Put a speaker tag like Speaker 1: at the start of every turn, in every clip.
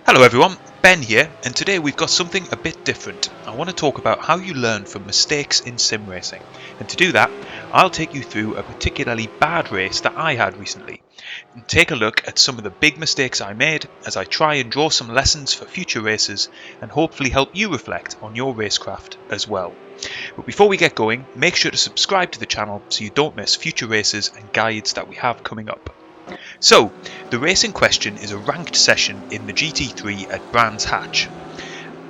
Speaker 1: Hello everyone, Ben here, and today we've got something a bit different. I want to talk about how you learn from mistakes in sim racing, and to do that, I'll take you through a particularly bad race that I had recently, and take a look at some of the big mistakes I made as I try and draw some lessons for future races, and hopefully help you reflect on your racecraft as well. But before we get going, make sure to subscribe to the channel so you don't miss future races and guides that we have coming up. So, the race in question is a ranked session in the GT3 at Brands Hatch.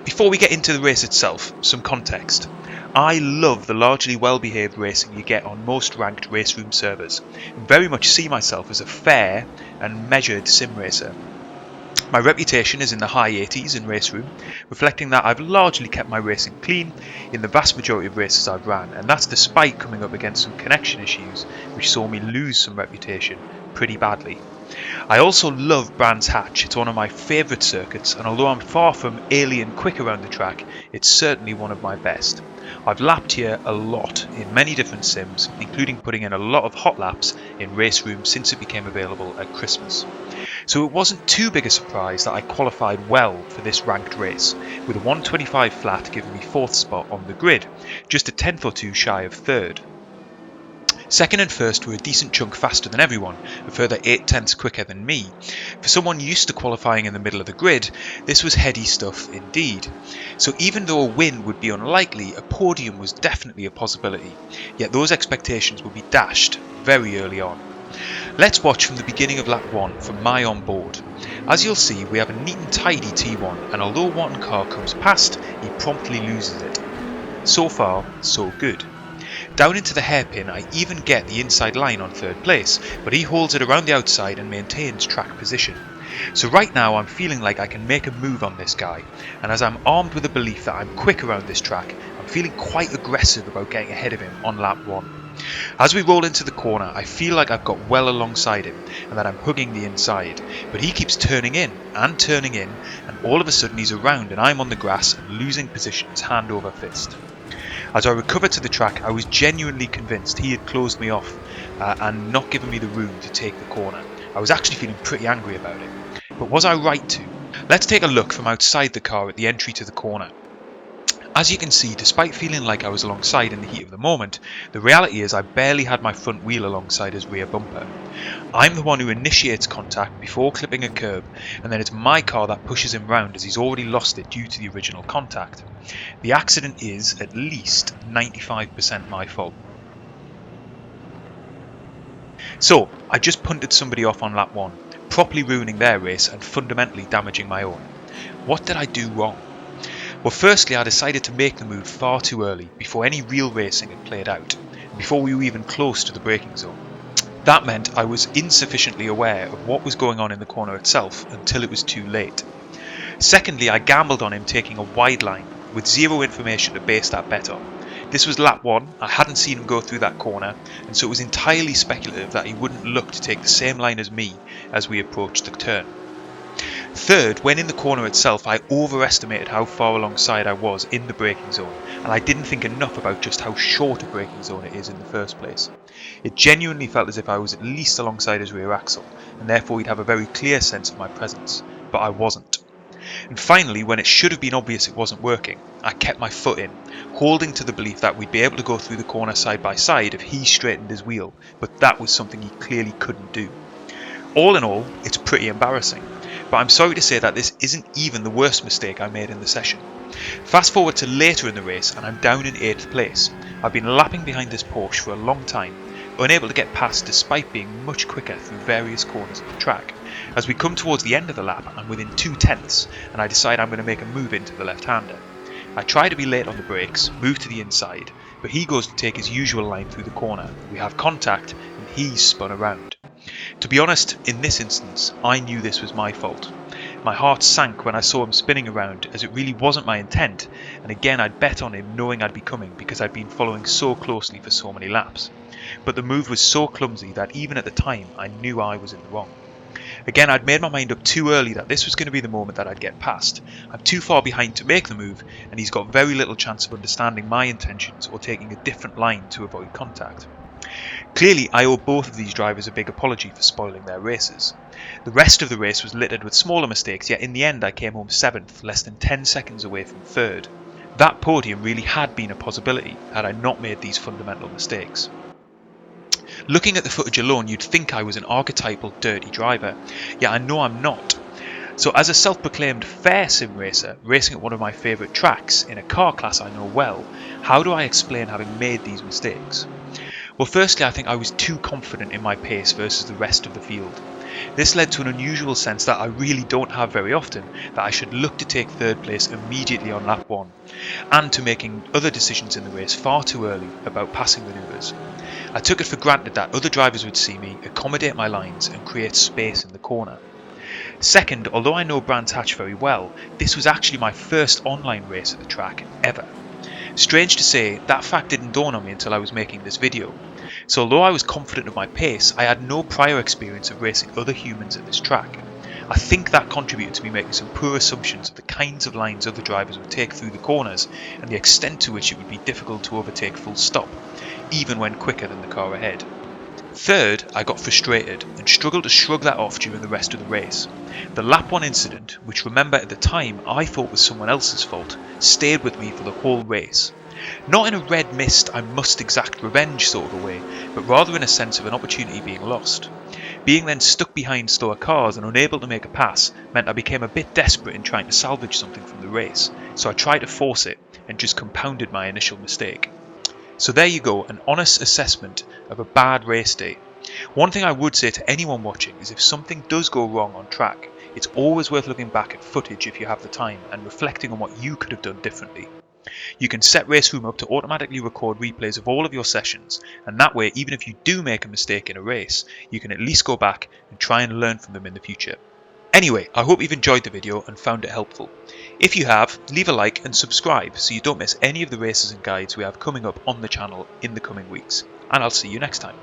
Speaker 1: Before we get into the race itself, some context. I love the largely well-behaved racing you get on most ranked RaceRoom servers, and very much see myself as a fair and measured sim racer. My reputation is in the high 80s in RaceRoom, reflecting that I've largely kept my racing clean in the vast majority of races I've ran, and that's despite coming up against some connection issues which saw me lose some reputation pretty badly. I also love Brands Hatch, it's one of my favourite circuits, and although I'm far from alien quick around the track, it's certainly one of my best. I've lapped here a lot in many different sims, including putting in a lot of hot laps in RaceRoom since it became available at Christmas. So it wasn't too big a surprise that I qualified well for this ranked race, with a 125 flat giving me 4th spot on the grid, just a 10th or 2 shy of 3rd. Second and first were a decent chunk faster than everyone, a further 8/10ths quicker than me. For someone used to qualifying in the middle of the grid, this was heady stuff indeed. So even though a win would be unlikely, a podium was definitely a possibility, yet those expectations would be dashed very early on. Let's watch from the beginning of lap 1 from my onboard. As you'll see, we have a neat and tidy T1, and although one car comes past, he promptly loses it. So far, so good. Down into the hairpin, I even get the inside line on 3rd place, but he holds it around the outside and maintains track position. So right now I'm feeling like I can make a move on this guy, and as I'm armed with the belief that I'm quick around this track, I'm feeling quite aggressive about getting ahead of him on lap 1. As we roll into the corner, I feel like I've got well alongside him and that I'm hugging the inside, but he keeps turning in, and all of a sudden he's around and I'm on the grass and losing positions hand over fist. As I recovered to the track, I was genuinely convinced he had closed me off and not given me the room to take the corner. I was actually feeling pretty angry about it. But was I right to? Let's take a look from outside the car at the entry to the corner. As you can see, despite feeling like I was alongside in the heat of the moment, the reality is I barely had my front wheel alongside his rear bumper. I'm the one who initiates contact before clipping a curb, and then it's my car that pushes him round as he's already lost it due to the original contact. The accident is, at least, 95% my fault. So, I just punted somebody off on lap 1, properly ruining their race and fundamentally damaging my own. What did I do wrong? Well, firstly, I decided to make the move far too early, before any real racing had played out, before we were even close to the braking zone. That meant I was insufficiently aware of what was going on in the corner itself until it was too late. Secondly, I gambled on him taking a wide line, with zero information to base that bet on. This was lap 1, I hadn't seen him go through that corner, and so it was entirely speculative that he wouldn't look to take the same line as me as we approached the turn. Third, when in the corner itself, I overestimated how far alongside I was in the braking zone, and I didn't think enough about just how short a braking zone it is in the first place. It genuinely felt as if I was at least alongside his rear axle, and therefore he'd have a very clear sense of my presence, but I wasn't. And finally, when it should have been obvious it wasn't working, I kept my foot in, holding to the belief that we'd be able to go through the corner side by side if he straightened his wheel, but that was something he clearly couldn't do. All in all, it's pretty embarrassing. But I'm sorry to say that this isn't even the worst mistake I made in the session. Fast forward to later in the race and I'm down in 8th place. I've been lapping behind this Porsche for a long time, unable to get past despite being much quicker through various corners of the track. As we come towards the end of the lap, I'm within 2/10ths and I decide I'm going to make a move into the left-hander. I try to be late on the brakes, move to the inside, but he goes to take his usual line through the corner. We have contact and he's spun around. To be honest, in this instance, I knew this was my fault. My heart sank when I saw him spinning around, as it really wasn't my intent, and again I'd bet on him knowing I'd be coming because I'd been following so closely for so many laps. But the move was so clumsy that even at the time I knew I was in the wrong. Again, I'd made my mind up too early that this was going to be the moment that I'd get past. I'm too far behind to make the move, and he's got very little chance of understanding my intentions or taking a different line to avoid contact. Clearly, I owe both of these drivers a big apology for spoiling their races. The rest of the race was littered with smaller mistakes, yet in the end I came home 7th, less than 10 seconds away from 3rd. That podium really had been a possibility had I not made these fundamental mistakes. Looking at the footage alone, you'd think I was an archetypal dirty driver, yet I know I'm not. So as a self-proclaimed fair sim racer, racing at one of my favourite tracks, in a car class I know well, how do I explain having made these mistakes? Well, firstly, I think I was too confident in my pace versus the rest of the field. This led to an unusual sense that I really don't have very often, that I should look to take 3rd place immediately on lap 1, and to making other decisions in the race far too early about passing manoeuvres. I took it for granted that other drivers would see me, accommodate my lines and create space in the corner. Second, although I know Brands Hatch very well, this was actually my first online race at the track ever. Strange to say, that fact didn't dawn on me until I was making this video. So although I was confident of my pace, I had no prior experience of racing other humans at this track. I think that contributed to me making some poor assumptions of the kinds of lines other drivers would take through the corners and the extent to which it would be difficult to overtake full stop, even when quicker than the car ahead. Third, I got frustrated and struggled to shrug that off during the rest of the race. The lap 1 incident, which remember at the time I thought was someone else's fault, stayed with me for the whole race. Not in a red mist I must exact revenge sort of a way, but rather in a sense of an opportunity being lost. Being then stuck behind slower cars and unable to make a pass meant I became a bit desperate in trying to salvage something from the race, so I tried to force it and just compounded my initial mistake. So there you go, an honest assessment of a bad race day. One thing I would say to anyone watching is if something does go wrong on track, it's always worth looking back at footage if you have the time and reflecting on what you could have done differently. You can set RaceRoom up to automatically record replays of all of your sessions, and that way, even if you do make a mistake in a race, you can at least go back and try and learn from them in the future. Anyway, I hope you've enjoyed the video and found it helpful. If you have, leave a like and subscribe so you don't miss any of the races and guides we have coming up on the channel in the coming weeks. And I'll see you next time.